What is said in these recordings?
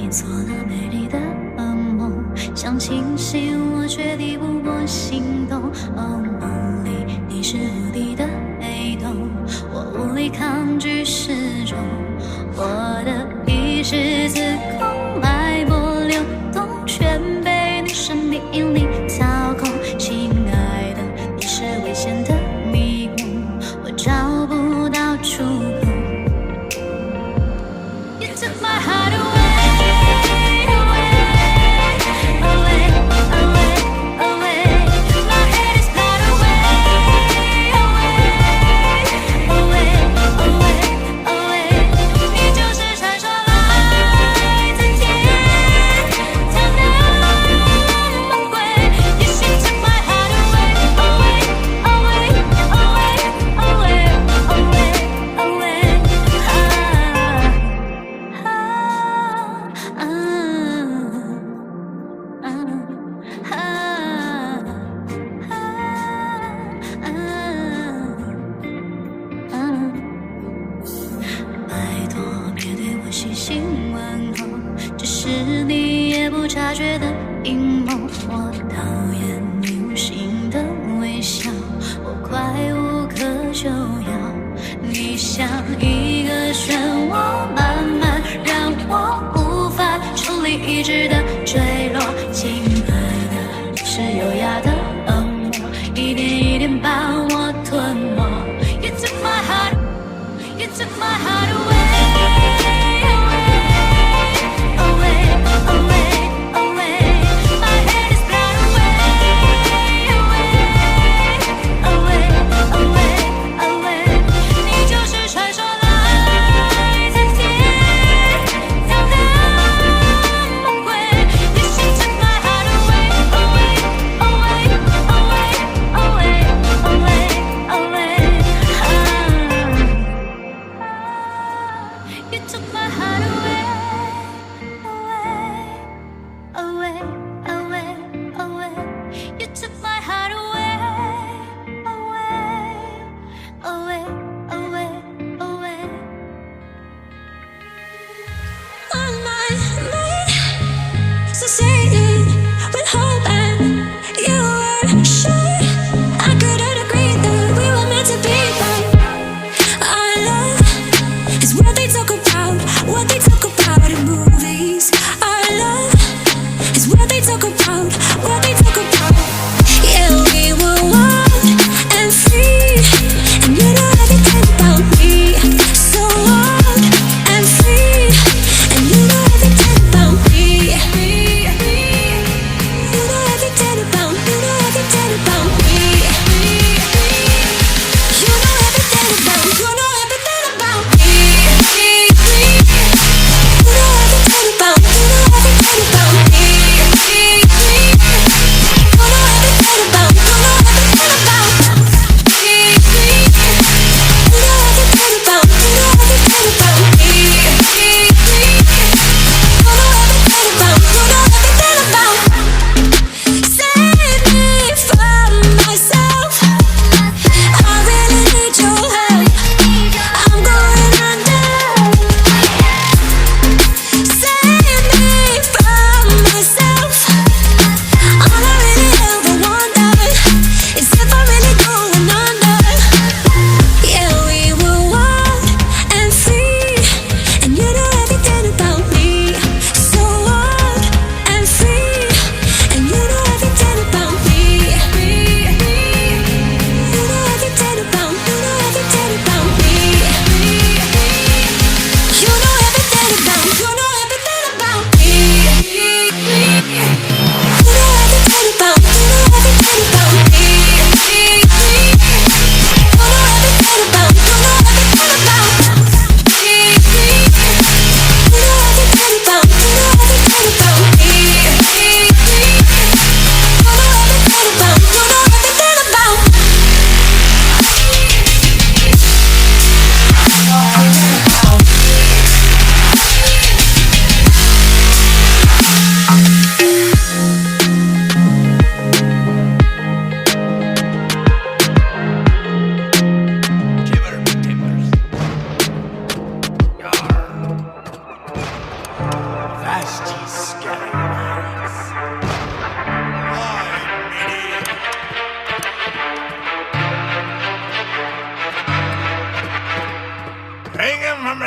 你做了美丽的噩梦，想清醒我却抵不过心动。哦，梦里你是无敌的黑洞，我无力抗拒失重，我的意识自控，脉搏流动，全被你生命引力操控。亲爱的，你是危险的迷宫，我找不到出口。You took my heart away, away, away, away, away. My head is blown away, away, away, away, away. 你就是传说来自天堂的魔鬼。Yes, you took my heart away, away, away, away, away, away, away. 拜托，别对我细心问候，这是你也不察觉的阴谋。我讨厌你无心的微笑，我快无可救药。你像一个漩涡，慢慢让我无法处理意志的坠落。亲爱的，你是优雅的恶魔，一点一点把我吞没。You took my heart, you took my heart away, away, away, away, away. My head is blown away, away, away, away, away. 你就是传说来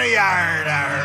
样的。